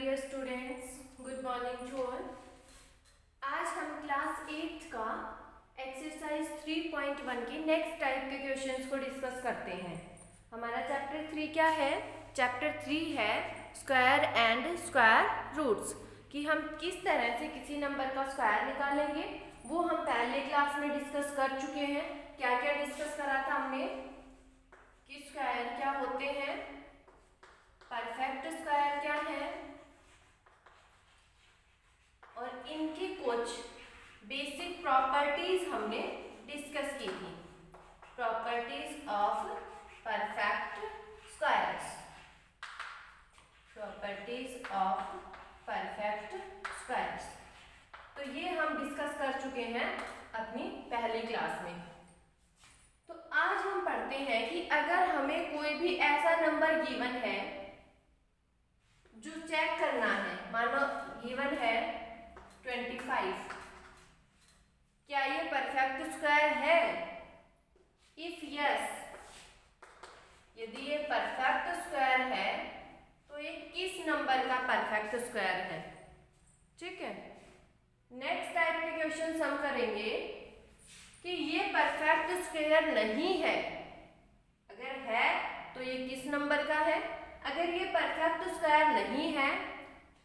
dear students, good morning to all. आज हम class 8 का एक्सरसाइज 3.1 के नेक्स्ट टाइप के क्वेश्चंस को डिस्कस करते हैं। हमारा चैप्टर 3 क्या है? चैप्टर 3 है स्क्वायर एंड स्क्वायर रूट्स, कि हम किस तरह से किसी नंबर का स्क्वायर निकालेंगे। वो हम पहले क्लास में डिस्कस कर चुके हैं। क्या क्या डिस्कस करा था हमने कि स्क्वायर क्या होते हैं, परफेक्ट स्क्वायर क्या है, और इनकी कुछ बेसिक प्रॉपर्टीज हमने डिस्कस की थी। Properties of perfect squares, properties of perfect squares, तो ये हम डिस्कस कर चुके हैं अपनी पहली क्लास में। तो आज हम पढ़ते हैं कि अगर हमें कोई भी ऐसा नंबर गिवन है जो चेक करना है, मानो गिवन है 25, क्या ये परफेक्ट स्क्वायर है? इफ यस, यदि ये परफेक्ट स्क्वायर है तो ये किस नंबर का परफेक्ट स्क्वायर है? ठीक है। नेक्स्ट टाइप के क्वेश्चन हम करेंगे कि ये परफेक्ट स्क्वायर नहीं है, अगर है तो ये किस नंबर का है? अगर ये परफेक्ट स्क्वायर नहीं है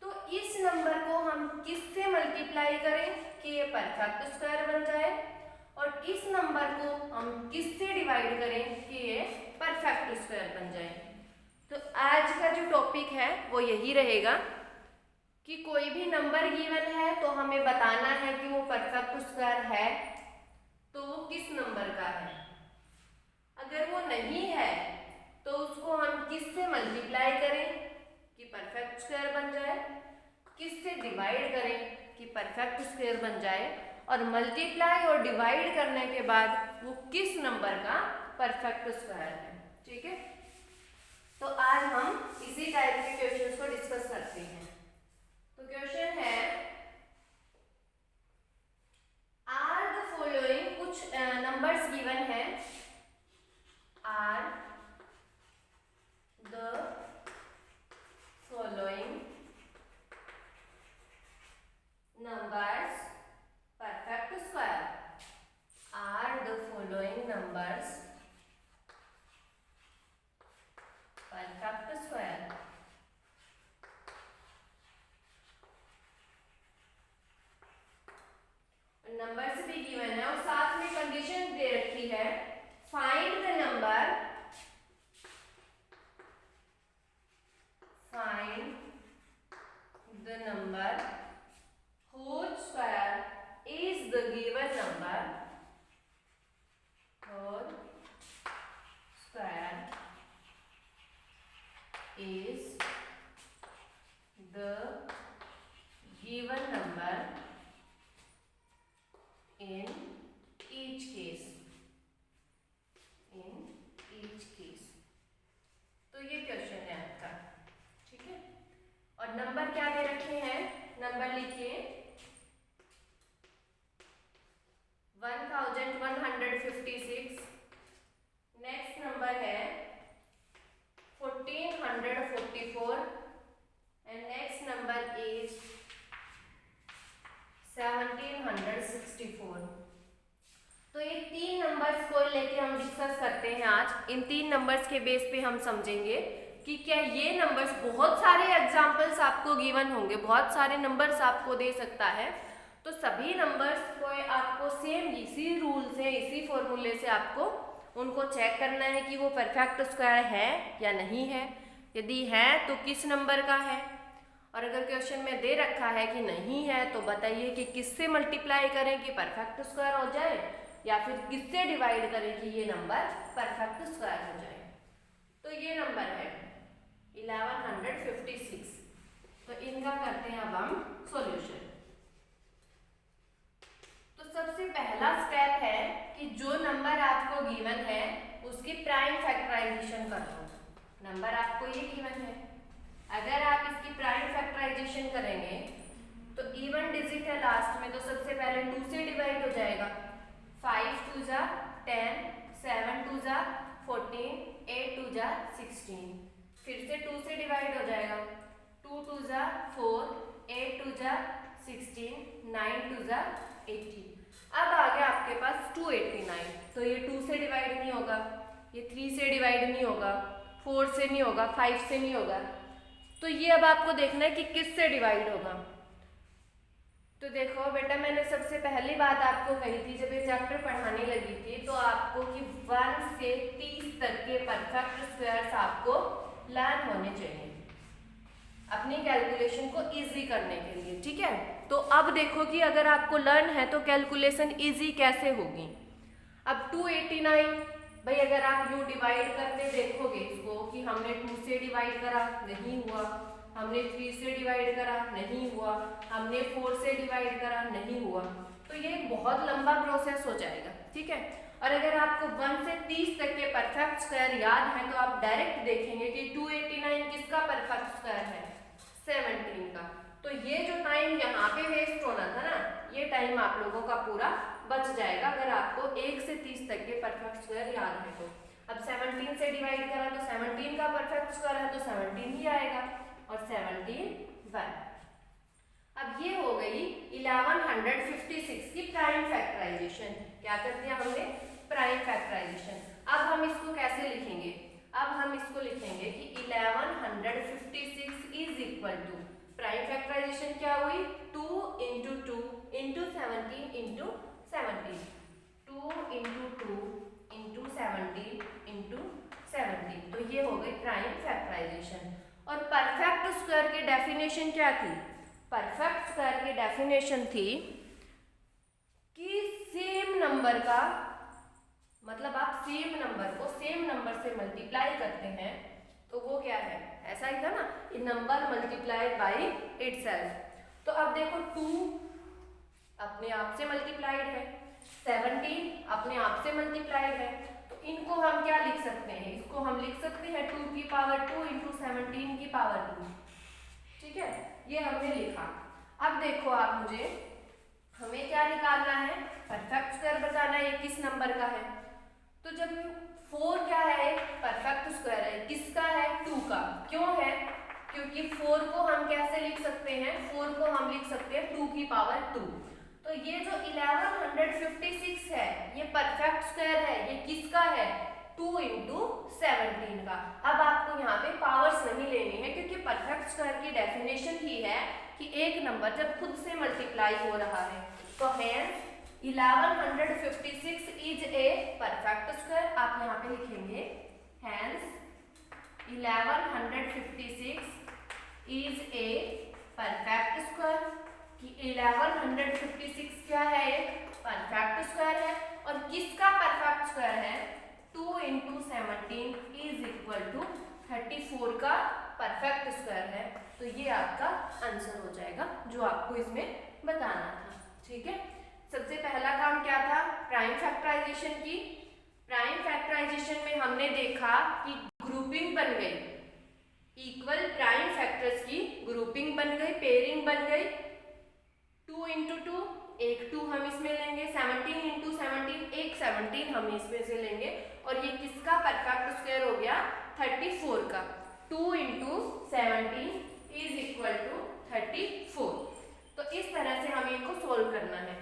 तो इस नंबर को हम किससे मल्टीप्लाई करें कि ये परफेक्ट स्क्वायर बन जाए, और इस नंबर को हम किससे डिवाइड करें कि ये परफेक्ट स्क्वायर बन जाए। तो आज का जो टॉपिक है वो यही रहेगा कि कोई भी नंबर गिवन है तो हमें बताना है कि वो परफेक्ट स्क्वायर है तो वो किस नंबर का है। अगर वो नहीं है तो उसको हम किससे मल्टीप्लाई करें कि परफेक्ट स्क्वायर बन जाए, किससे डिवाइड करें कि परफेक्ट स्क्वायर बन जाए, और मल्टीप्लाई और डिवाइड करने के बाद वो किस नंबर का परफेक्ट स्क्वायर है। ठीक है, तो आज हम इसी टाइप के क्वेश्चंस को डिस्कस करते हैं। तो क्वेश्चन है, आर द फॉलोइंग, कुछ नंबर्स गिवन है, are the following numbers perfect square, are the following numbers perfect square। Numbers भी गिवन है और साथ में कंडीशन दे रखी है, find the number, find the number whose square is the given number, whose square is the given number in each case, in each case। तो ये question है आपका। ठीक है, और नंबर क्या दे रखे हैं? नंबर लिखिए 1156, नेक्स्ट नंबर है 1444, एंड नेक्स्ट नंबर इज 1764। तो ये तीन नंबर्स को लेके हम डिस्कस करते हैं आज। इन तीन नंबर्स के बेस पे हम समझेंगे कि क्या ये नंबर्स, बहुत सारे एग्जाम्पल्स आपको गिवन होंगे, बहुत सारे नंबर्स आपको दे सकता है, तो सभी नंबर्स को आपको सेम इसी रूल से, इसी फॉर्मूले से आपको उनको चेक करना है कि वो परफेक्ट स्क्वायर है या नहीं है। यदि है तो किस नंबर का है, और अगर क्वेश्चन में दे रखा है कि नहीं है तो बताइए कि किससे मल्टीप्लाई करें कि परफेक्ट स्क्वायर हो जाए, या फिर किससे डिवाइड करें कि ये नंबर परफेक्ट स्क्वायर हो जाए। तो ये नंबर है 1156। तो इनका करते हैं अब हम सॉल्यूशन। तो सबसे पहला स्टेप है कि जो नंबर आपको गिवन है उसकी प्राइम फैक्टराइजेशन कर दो। नंबर आपको ये गिवन है, अगर आप इसकी प्राइम फैक्टराइजेशन करेंगे तो इवन डिजिट है लास्ट में, तो सबसे पहले 2 से डिवाइड हो जाएगा। 5 2 जा 10, 7 2 जा 14, 8 2 जा 16, फिर से 2 से डिवाइड हो जाएगा। 2 2 जा 4 से नहीं होगा, 5 से नहीं होगा। तो ये अब आपको देखना है कि किस से डिवाइड होगा। तो देखो बेटा, मैंने सबसे पहली बात आपको कही थी जब ये चैप्टर पढ़ाने लगी थी, तो आपको कि 1 से 30 तक के परफेक्ट स्क्वायर्स आपको लर्न होने चाहिए अपनी कैलकुलेशन को इजी करने के लिए, ठीक है। तो अब देखो कि अगर आपको लर्न है तो कैलकुलेशन इजी कैसे होगी। अब 289, भाई अगर आप यूँ डिवाइड करते देखोगे इसको कि हमने 2 से डिवाइड करा, नहीं हुआ, हमने 3 से डिवाइड करा, नहीं हुआ, हमने 4 से डिवाइड करा, नहीं हुआ, तो ये बहुत लंबा प्रोसेस हो जाएगा, ठीक है। और अगर आपको 1 से 30 तक के परफेक्ट स्क्वायर याद है तो आप डायरेक्ट देखेंगे कि 289 किसका परफेक्ट स्क्वायर है, 17 का। तो ये जो टाइम यहाँ पे वेस्ट होना था ना, ये टाइम आप लोगों का पूरा बच जाएगा अगर आपको 1 से 30 तक के परफेक्ट स्क्वायर याद है तो। अब 17 से डिवाइड करा तो 17 का परफेक्ट स्क्वायर है तो 17 ही आएगा, और 17 1। अब ये हो गई 1156 की प्राइम फैक्टराइजेशन। क्या कर दिया हमने, प्राइम फैक्टराइजेशन। अब हम इसको कैसे लिखेंगे, अब हम इसको लिखेंगे कि 1156 is equal to, prime factorization क्या हुई, 2 into 2 into 17 into 17, 2 into 2 into 17 into 17, तो ये हो गई प्राइम फैक्टराइजेशन। और परफेक्ट स्क्वायर की डेफिनेशन क्या थी, परफेक्ट स्क्वायर की डेफिनेशन थी कि सेम नंबर का, मतलब आप सेम नंबर को सेम नंबर से मल्टीप्लाई करते हैं तो वो क्या है, ऐसा ही था ना, ये नंबर मल्टीप्लाइड बाई इटसेल्फ। तो अब देखो 2 अपने आप से मल्टीप्लाइड है, 17 अपने आप से मल्टीप्लाइड है, तो इनको हम क्या लिख सकते हैं, इसको हम लिख सकते हैं 2 की पावर 2 इंटू 17 की पावर 2, ठीक है, ये हमने लिखा। अब देखो आप मुझे, हमें क्या निकालना है, परफेक्ट स्क्वायर बताना है, ये किस नंबर का है। तो जब 4 क्या है, परफेक्ट स्क्वायर है, किसका है, 2 का। क्यों है, क्योंकि 4 को हम कैसे लिख सकते हैं, 4 को हम लिख सकते हैं 2 की पावर 2। तो ये जो 1156 है ये परफेक्ट स्क्वायर है, ये किसका है, 2 इंटू 17 का। अब आपको यहाँ पे पावर्स नहीं लेनी है क्योंकि परफेक्ट स्क्वायर की डेफिनेशन ही है कि एक नंबर जब खुद से मल्टीप्लाई हो रहा है, तो hence 1156 is a perfect square. आप यहाँ पे लिखेंगे hence 1156 is a perfect square, कि 1156 क्या है, एक परफेक्ट स्क्वायर है। और किसका परफेक्ट स्क्वायर है, 2 इंटू 17 इज इक्वल टू 34 का परफेक्ट स्क्वायर है। तो ये आपका आंसर हो जाएगा जो आपको इसमें बताना था, ठीक है। सबसे पहला काम क्या था, प्राइम फैक्टराइजेशन की। प्राइम फैक्टराइजेशन में हमने देखा कि ग्रुपिंग बन गई, इक्वल प्राइम फैक्टर्स की ग्रुपिंग बन गई, पेयरिंग बन गई। 2 इंटू 2 एक 2 हम इसमें लेंगे, 17 इंटू 17 एक 17 हम इसमें से लेंगे, और ये किसका परफेक्ट स्क्वायर हो गया, 34 का। 2 इंटू 17 इज इक्वल टू 34। तो इस तरह से हमें इनको सोल्व करना है।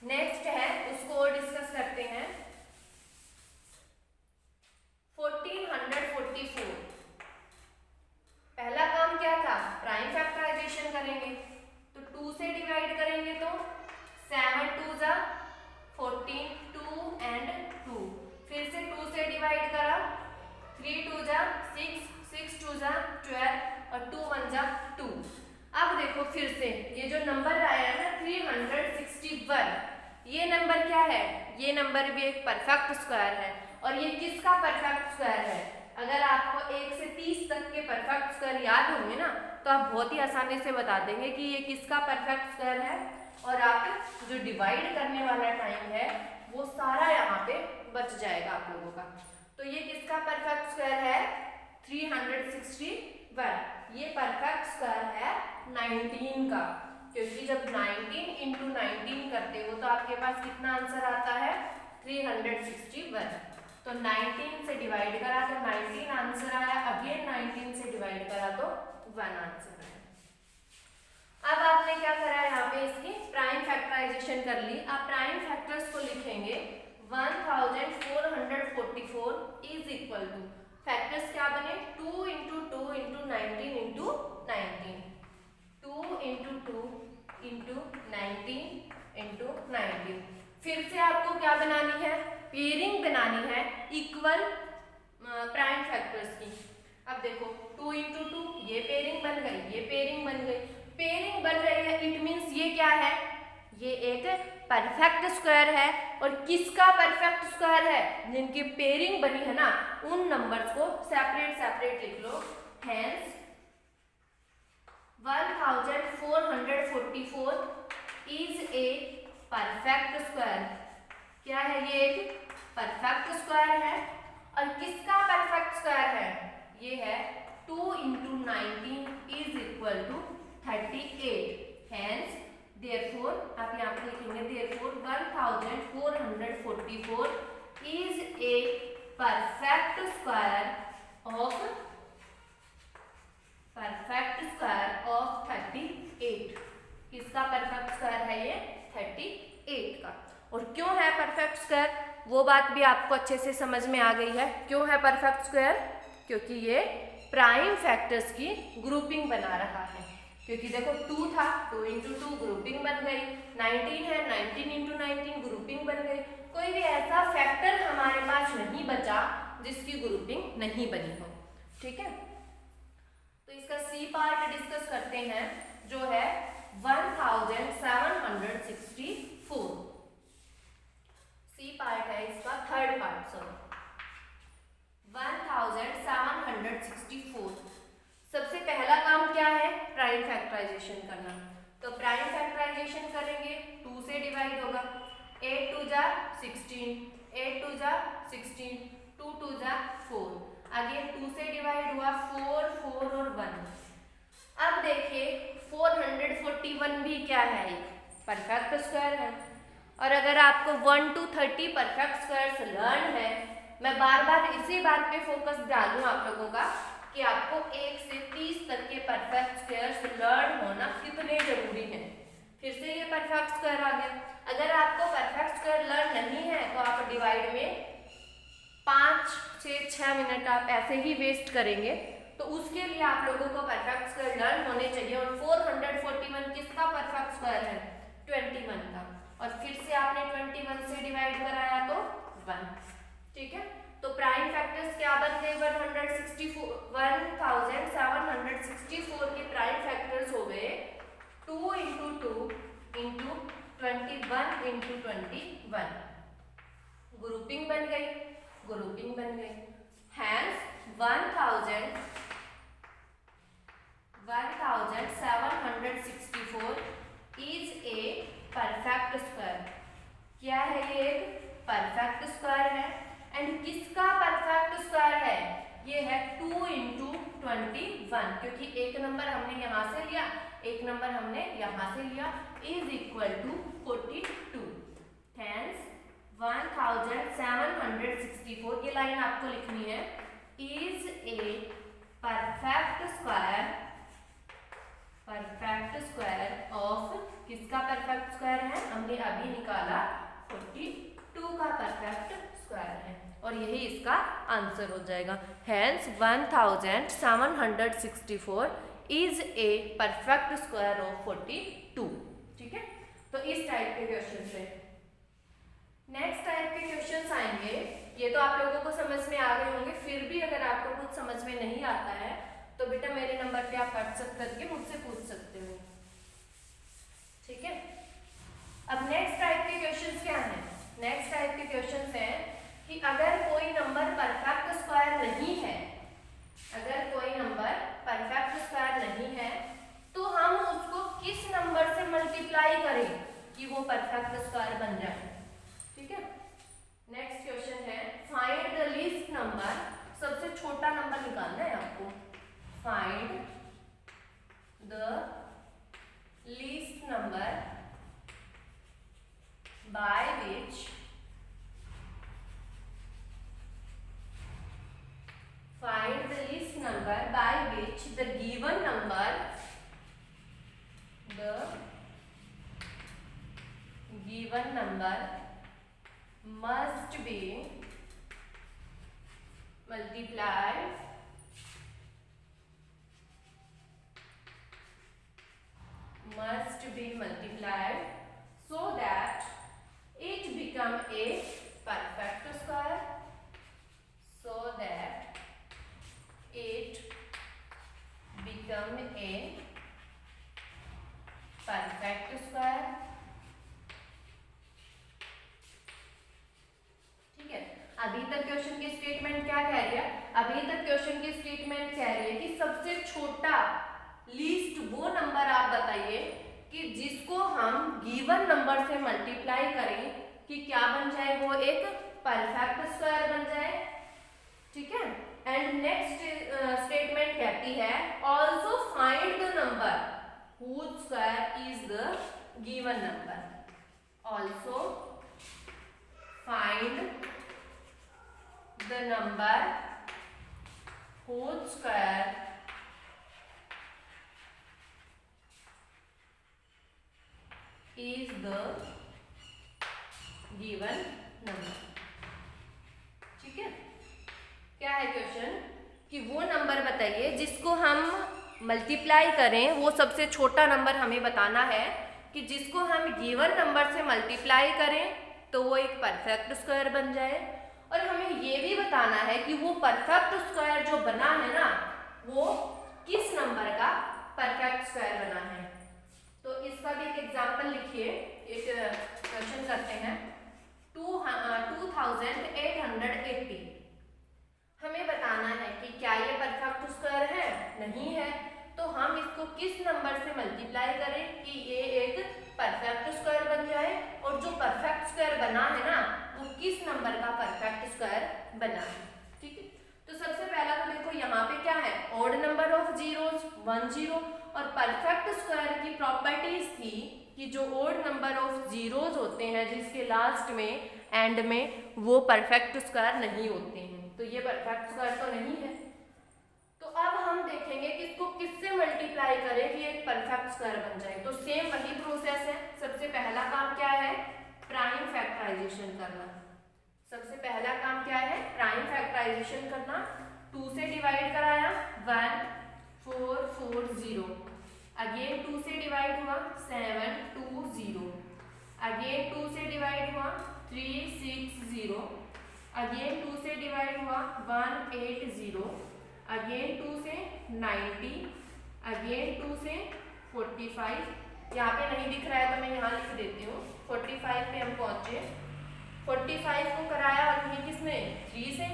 नेक्स्ट है, उसको और डिस्कस करते हैं, 1444। पहला काम क्या था, प्राइम फैक्टराइजेशन करेंगे, तो 2 से डिवाइड करेंगे तो 7 2 जा 14, 2 एंड 2, फिर से 2 से डिवाइड करा, 3 2 जा 6, 6 2 जा 12 और 2 1 जा 2। अब देखो फिर से ये जो नंबर आया है ना 361, ये नंबर क्या है, ये नंबर भी एक परफेक्ट स्क्वायर है। और ये किसका परफेक्ट स्क्वायर है, अगर आपको 1 से 30 तक के परफेक्ट स्क्वायर याद होंगे ना तो आप बहुत ही आसानी से बता देंगे कि ये किसका परफेक्ट स्क्वायर है। और आप जो डिवाइड करने वाला टाइम है वो सारा यहाँ पे बच जाएगा आप लोगों का। तो ये किसका परफेक्ट स्क्वायर है, 361, ये परफेक्ट स्क्वायर है 19 का, क्योंकि जब 19 इंटू 19 करते हो तो आपके पास कितना आंसर आता है, 361। तो 19 से डिवाइड करा तो 19 आंसर आया, अगेन 19 से डिवाइड करा तो 1 आंसर आया। अब आपने क्या करा, यहाँ पे इसकी प्राइम फैक्टराइजेशन कर ली। आप प्राइम फैक्टर्स को लिखेंगे 1444 इज इक्वल टू, फैक्टर्स क्या बने 2 into 2 into 19 into 19, 2 into 2 into 19 into 19। फिर से आपको क्या बनानी है, पेयरिंग बनानी है इक्वल प्राइम फैक्टर्स की। अब देखो 2 इंटू 2 ये पेयरिंग बन गई, ये पेयरिंग बन गई, पेयरिंग बन रही है, इट मीन्स ये क्या है, ये एक परफेक्ट स्क्वायर है। और किसका परफेक्ट स्क्वायर है, जिनकी पेयरिंग बनी है ना उन नंबर्स को सेपरेट सेपरेट लिख लो। Hence 1444 is a perfect square. क्या है, ये एक परफेक्ट स्क्वायर है। और किसका परफेक्ट स्क्वायर है, ये है 2 into 19 is equal to 38। Hence therefore आप यहाँ पे लिखेंगे therefore 1444 is a perfect square of 38। किसका परफेक्ट स्क्वायर है, ये 38 का। और क्यों है परफेक्ट स्क्वायर, वो बात भी आपको अच्छे से समझ में आ गई है। क्यों है परफेक्ट स्क्वायर, क्योंकि ये प्राइम फैक्टर्स की ग्रुपिंग बना रहा है। क्योंकि देखो 2 था, 2 इंटू 2 ग्रुपिंग बन गई, 19 है 19 इंटू 19 ग्रुपिंग बन गई। कोई भी ऐसा फैक्टर हमारे पास नहीं बचा जिसकी ग्रुपिंग नहीं बनी हो। ठीक है, तो इसका सी पार्ट डिस्कस करते हैं जो है 1764। सी पार्ट है इसका, थर्ड पार्ट सॉरी 1764। सबसे पहला काम क्या है, प्राइम फैक्टराइजेशन करना। तो प्राइम फैक्टराइजेशन करेंगे 2 से डिवाइड होगा, 8 2 जा 16, 8 2 जा 16, 2 2 जा 4। आगे 2 से डिवाइड हुआ 4 4 और 1। अब देखिए 441 भी क्या है, एक परफेक्ट स्क्वायर है। और अगर आपको 1 to 30 परफेक्ट स्क्वायर्स लर्न है, मैं बार बार इसी बात पे फोकस डालूं आप लोगों का कि आपको 1 से 30 तक के परफेक्ट स्क्वायर्स लर्न होना कितने जरूरी है। फिर से ये परफेक्ट स्क्वायर आ गया। अगर आपको परफेक्ट स्क्वायर लर्न नहीं है तो आप डिवाइड में 5 से 6 मिनट आप ऐसे ही वेस्ट करेंगे। तो उसके लिए आप लोगों को परफेक्ट स्क्वायर लर्न होने चाहिए। और 441 किसका परफेक्ट स्क्वायर है, 21 का। और फिर से आपने 21 से डिवाइड कराया तो 1। ठीक है, तो प्राइम फैक्टर्स क्या बन गए, 1764 के प्राइम फैक्टर्स हो गए 2 इंटू 2 इंटू 21 इंटू 21। ग्रुपिंग बन गई, ग्रुपिंग बन गई। Hence 1764 is a perfect square. क्या है, ये एक परफेक्ट स्क्वायर है। एंड किसका परफेक्ट स्क्वायर है, ये है 2 इंटू 21, क्योंकि एक नंबर हमने यहां से लिया, एक नंबर हमने यहां से लिया, इज इक्वल टू 42। हेंस 1764, ये लाइन आपको लिखनी है, is a perfect square of, किसका परफेक्ट स्क्वायर है, हमने अभी निकाला 42 का परफेक्ट स्क्वायर है। और यही इसका आंसर हो जाएगा। Hence 1764 is a perfect square of 42। ठीक है, तो इस टाइप के क्वेश्चन से नेक्स्ट टाइप के क्वेश्चंस आएंगे। ये तो आप लोगों को समझ में आ गए होंगे, फिर भी अगर आपको कुछ समझ में नहीं आता है तो बेटा मेरे नंबर पे आप व्हाट्सएप करके मुझसे पूछ सकते हो। ठीक है, अब नेक्स्ट टाइप के क्वेश्चंस क्या हैं, नेक्स्ट टाइप के क्वेश्चंस हैं कि अगर कोई नंबर परफेक्ट स्क्वायर नहीं है, अगर कोई नंबर परफेक्ट स्क्वायर नहीं है तो हम उसको किस नंबर से मल्टीप्लाई करें कि वो परफेक्ट स्क्वायर बन जाए। ठीक है, नेक्स्ट क्वेश्चन है फाइंड द लीस्ट नंबर। सबसे छोटा नंबर निकालना है आपको। Find the least number by which find the least number by which the given number must be multiply must be multiplied so that it become a perfect square, so that it become a perfect square। ठीक है, अभी तक question की statement क्या कह रही है? अभी तक क्वेश्चन की स्टेटमेंट कह रही है कि सबसे छोटा लीस्ट वो नंबर आप बताइए कि जिसको हम गिवन नंबर से मल्टीप्लाई करें कि क्या बन जाए, वो एक परफेक्ट स्क्वायर बन जाए। ठीक है, एंड नेक्स्ट स्टेटमेंट कहती है also find the number whose square is the given number, also find the number whose square is the given number। ठीक है, क्या है क्वेश्चन कि वो नंबर बताइए जिसको हम मल्टीप्लाई करें, वो सबसे छोटा नंबर हमें बताना है कि जिसको हम गिवन नंबर से मल्टीप्लाई करें तो वो एक परफेक्ट स्क्वायर बन जाए, और हमें ये भी बताना है कि वो परफेक्ट स्क्वायर जो बना है ना, वो किस नंबर का परफेक्ट स्क्वायर बना है। तो इसका भी एक एग्जाम्पल लिखिए, एक क्वेश्चन करते हैं। 2880 हमें बताना है कि क्या ये परफेक्ट स्क्वायर है, नहीं है, तो हम इसको किस नंबर से मल्टीप्लाई करें कि ये एक परफेक्ट स्क्वायर बन जाए, और जो परफेक्ट स्क्वायर बना है ना, वो किस नंबर का परफेक्ट स्क्वायर बना है। ठीक है, तो सबसे पहला तो देखो यहाँ पे क्या है, ऑड नंबर ऑफ जीरोस 1 0, और परफेक्ट स्क्वायर की प्रॉपर्टीज थी कि जो ऑड नंबर ऑफ जीरोस होते हैं जिसके लास्ट में एंड में, वो परफेक्ट स्क्वायर नहीं होते हैं, तो ये परफेक्ट स्क्वायर तो नहीं है। तो अब हम देखेंगे कि इसको किससे मल्टीप्लाई करें कि एक परफेक्ट स्क्वायर बन जाए। तो सेम वही प्रोसेस है। सबसे पहला काम क्या है, प्राइम फैक्टराइजेशन करना। सबसे पहला काम क्या है, प्राइम फैक्टराइजेशन करना। 2 से डिवाइड कराया 1 4 4 0, अगेन 2 से डिवाइड हुआ 7 2 0, अगेन 2 से डिवाइड हुआ 3 6 0, अगेन 2 से डिवाइड हुआ 1 8 0, अगेन 2 से 90, अगेन 2 से 45। यहाँ पे नहीं दिख रहा है तो मैं यहाँ लिख देती हूँ। 45 पे हम पहुँचे, 45 को कराया और ये किसने 3 से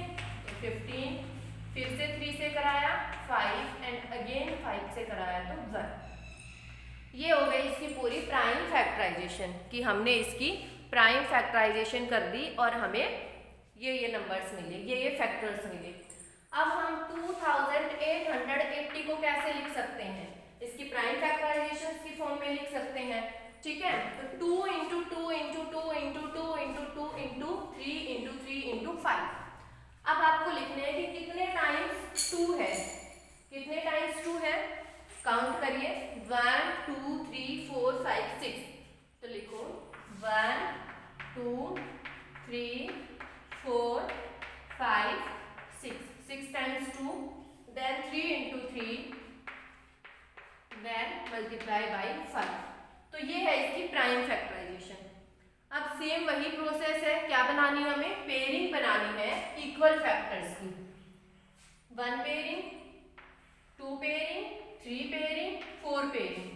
15, फिर से 3 से कराया 5 एंड अगेन 5 से कराया तो 1। ये हो गई इसकी पूरी प्राइम फैक्टराइजेशन कि हमने इसकी प्राइम फैक्टराइजेशन कर दी और हमें ये नंबर्स मिले, ये फैक्टर्स मिले। अब हम 2880 को कैसे लिख सकते हैं, इसकी प्राइम फैक्टराइजेशन की फॉर्म में लिख सकते हैं। ठीक है, तो 2 × 2 × 2 × 2 × 2 × 3 × 3 × 5। अब आपको लिखना है कि कितने टाइम्स 2 है, कितने टाइम्स 2 है, काउंट करिए 1 2 3 4 5 6। तो लिखो 1 2 3 4 5 6, 6 times 2, then 3 × 3, then multiply by 5। तो ये है इसकी प्राइम फैक्टराइजेशन। अब सेम वही प्रोसेस है, क्या बनानी है हमें, पेयरिंग बनानी है इक्वल फैक्टर्स की। 1 pairing 2 pairing 3 pairing 4 pairing.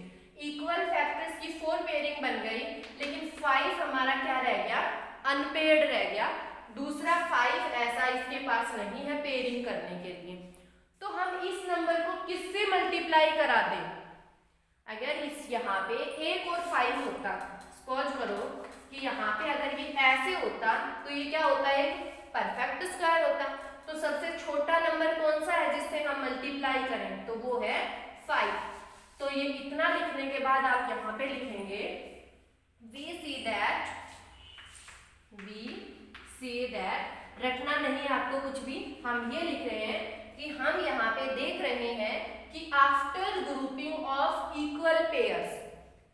Equal factors की 4 पेयरिंग बन गई, लेकिन 5 हमारा क्या रह गया, अनपेयर्ड रह गया। दूसरा 5 ऐसा इसके पास नहीं है पेयरिंग करने के लिए। तो हम इस नंबर को किससे मल्टीप्लाई करा दें, अगर इस यहाँ पे 1 और 5 होता, सपोज करो कि यहाँ पे अगर ये ऐसे होता तो ये क्या होता है, परफेक्ट स्क्वायर होता। तो सबसे छोटा नंबर कौन सा है जिससे हम मल्टीप्लाई करें, तो वो है 5। तो ये इतना लिखने के बाद आप यहाँ पे लिखेंगे we see that, रटना नहीं आपको कुछ भी, हम ये लिख रहे हैं कि हम यहाँ पे देख रहे हैं कि after grouping of equal pairs,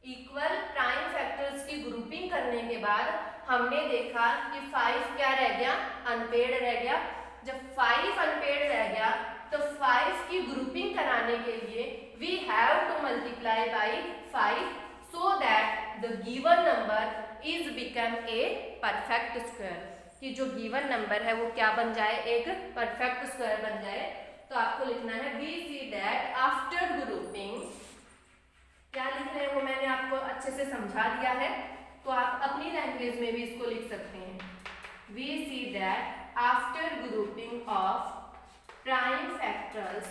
equal prime factors की ग्रुपिंग करने के बाद हमने देखा कि 5 क्या रह गया, अनपेयर्ड रह गया। जब 5 अनपेयर्ड रह गया तो 5 की ग्रुपिंग कराने के लिए we have to multiply by 5 so that the given number is become a perfect square, कि जो गिवन नंबर है वो क्या बन जाए, एक परफेक्ट स्क्वायर बन जाए। तो आपको लिखना है we see that after grouping, क्या लिख रहे हैं वो मैंने आपको अच्छे से समझा दिया है, तो आप अपनी लैंग्वेज में भी इसको लिख सकते हैं। We see that after grouping of prime factors,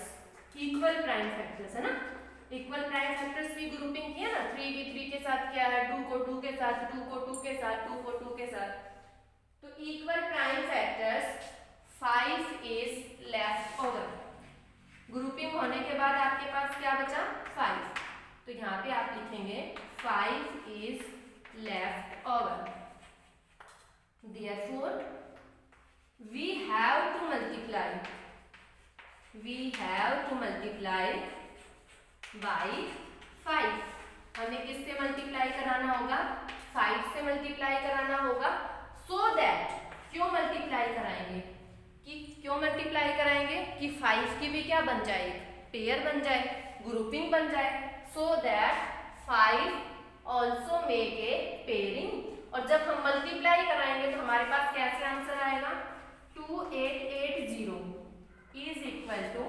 equal prime factors है ना, इक्वल प्राइम फैक्टर्स की ग्रुपिंग किया ना, 3 भी 3 के साथ किया है, 2 को 2 के साथ, 2 को 2 के साथ, 2 को 2 के साथ, तो equal prime factors 5 is left over. Grouping होने के बाद आपके पास क्या बचा, 5, तो यहाँ पे आप लिखेंगे 5 is left over. Therefore, we have to multiply by 5। हमें किससे मल्टीप्लाई कराना होगा, 5 से मल्टीप्लाई कराना होगा। So that, क्यों मल्टीप्लाई कराएंगे, कि क्यों मल्टीप्लाई कराएंगे कि 5 की भी क्या बन जाए, पेयर बन जाए, ग्रुपिंग बन जाए। So that 5 also make a pairing, और जब हम मल्टीप्लाई कराएंगे तो हमारे पास कैसे आंसर आएगा, 2880 इज इक्वल टू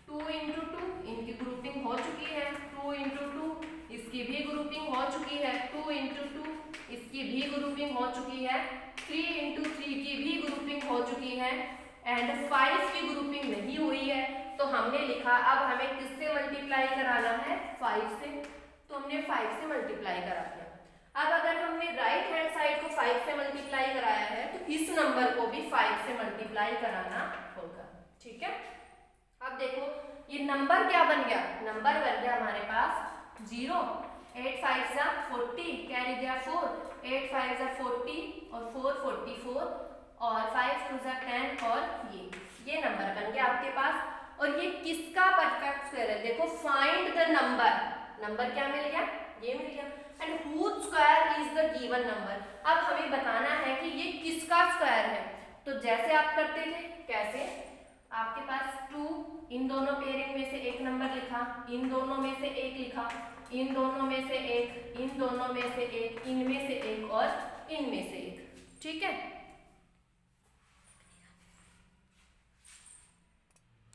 2 इंटू 2, इनकी ग्रुपिंग हो चुकी है, 2 इंटू 2, इसकी भी ग्रुपिंग हो चुकी है, 2 इंटू 2, इसकी भी ग्रुपिंग हो चुकी है, 3 इंटू 3 की भी ग्रुपिंग हो चुकी है, एंड 5 की ग्रुपिंग नहीं हुई है। तो हमने लिखा अब हमें किससे मल्टीप्लाई कराना है, 5 से, तो हमने 5 से मल्टीप्लाई करा दिया। अब अगर हमने राइट हैंड साइड को 5 से मल्टीप्लाई कराया है तो इस नंबर को भी 5 से मल्टीप्लाई कराना होगा, ठीक है। अब देखो ये नंबर क्या बन गया, नंबर बन गया हमारे पास 0, 8 5 जा 40, कैरी गया 4, 8 5 जा 40 और 4 44 और 5 2 जा 10, और ये नंबर बन गया आपके पास। और ये किसका परफेक्ट स्क्वायर है, देखो फाइंड द नंबर, नंबर क्या मिल गया, ये मिल गया, and whose square is the given number. अब हमें बताना है कि ये किसका स्क्वायर है, तो जैसे आप करते थे, कैसे, आपके पास 2, इन दोनों पेयरिंग में से एक नंबर लिखा, इन दोनों में से एक लिखा, इन दोनों में से एक, इन दोनों में से एक, इनमें से एक और इनमें से एक, ठीक है,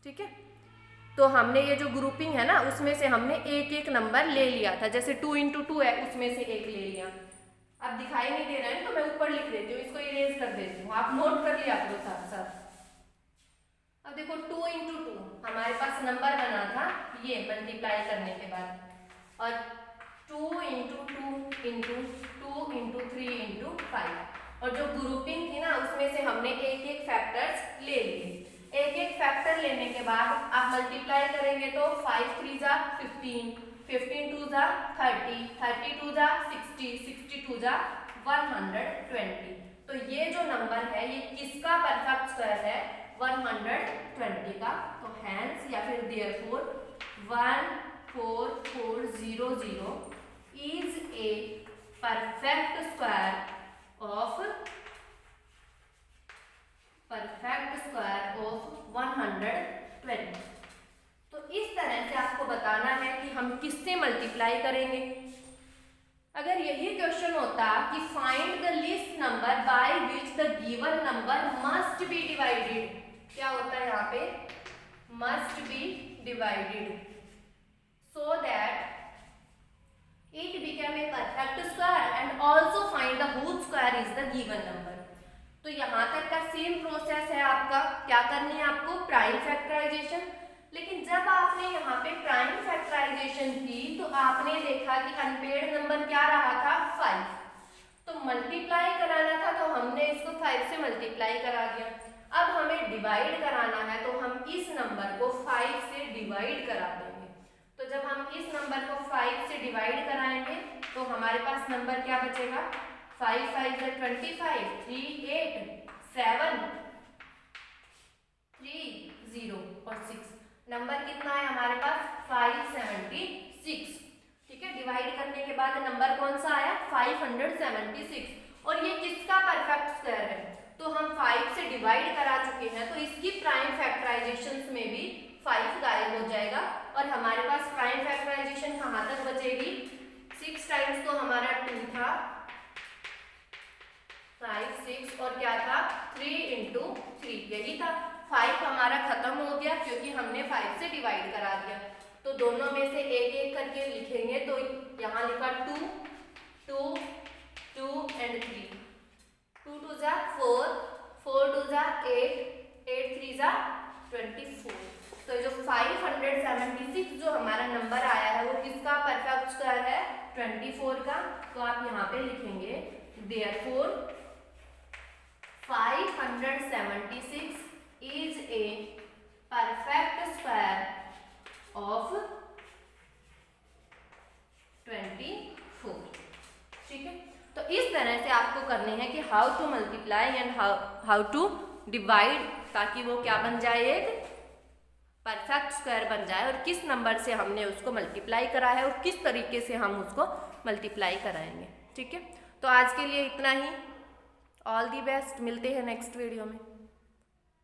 ठीक है। तो हमने ये जो ग्रुपिंग है ना उसमें से हमने एक एक नंबर ले लिया था, जैसे 2 इंटू 2 है उसमें से एक ले लिया। अब दिखाई नहीं दे रहा है तो मैं ऊपर लिख देती हूँ, इसको इरेज कर देती हूँ, आप नोट कर लिया करो साथ साथ। अब देखो 2 इंटू 2 हमारे पास नंबर बना था ये मल्टीप्लाई करने के बाद, और 2 इंटू 2 इंटू 2 इंटू 3 इंटू 5, और जो ग्रुपिंग थी ना उसमें से हमने एक एक फैक्टर्स ले लिए। एक एक फैक्टर लेने के बाद आप मल्टीप्लाई करेंगे तो 5 3 जा 15, 15 2 जा 30, 32 जा 60, 62 जा 120। तो ये जो नंबर है ये किसका परफेक्ट स्क्वायर है, 120 का। तो हैंस या फिर therefore 14400 is a perfect square of 120। तो इस तरह से आपको बताना है कि हम किससे मल्टीप्लाई करेंगे। अगर यही क्वेश्चन होता कि find the least number by which the given number must be divided, क्या होता है यहाँ पे, must be divided so that it become a perfect square and also find the whole square is the given number. तो यहाँ तक का same process है आपका, क्या करनी है आपको, प्राइम फैक्टराइजेशन। लेकिन जब आपने यहाँ पे प्राइम फैक्टराइजेशन की तो आपने देखा कि अनपेयर्ड नंबर क्या रहा था, 5, तो मल्टीप्लाई कराना था तो हमने इसको 5 से मल्टीप्लाई करा दिया। अब हमें डिवाइड कराना है तो हम इस नंबर को 5 से डिवाइड करा देंगे। तो जब हम इस नंबर को 5 से डिवाइड कराएंगे तो हमारे पास नंबर क्या बचेगा, 5 5 is 25, 3 8 7 3 0 और 6, नंबर कितना है हमारे पास, 576, ठीक है। डिवाइड करने के बाद नंबर कौन सा आया, 576, और ये किसका परफेक्ट स्क्वायर है, तो हम 5 से डिवाइड करा चुके हैं, तो इसकी प्राइम फैक्टराइजेशंस में भी 5 गायब हो जाएगा और हमारे पास प्राइम फैक्टराइजेशन कहाँ तक बचेगी, 6 टाइम्स तो हमारा 2 था, 5 6 और क्या था 3 इंटू 3, यही था। 5 हमारा खत्म हो गया क्योंकि हमने 5 से डिवाइड करा दिया। तो दोनों में से एक एक करके लिखेंगे, तो यहाँ लिखा 2 2 2 एंड 3, 2 2 जा 4, 4 2 जा 8, 8 3 जा 24। तो जो 576 जो हमारा नंबर आया है वो किसका परफेक्ट स्क्वायर है, 24 का। तो आप यहाँ पे लिखेंगे therefore 576 is a perfect square of 24। ठीक है, तो इस तरह से आपको करने हैं कि how to multiply and how to divide, ताकि वो क्या बन जाए, एक परफेक्ट स्क्वायर बन जाए, और किस नंबर से हमने उसको मल्टीप्लाई करा है और किस तरीके से हम उसको मल्टीप्लाई कराएंगे। ठीक है, तो आज के लिए इतना ही। ऑल दी बेस्ट, मिलते हैं नेक्स्ट वीडियो में।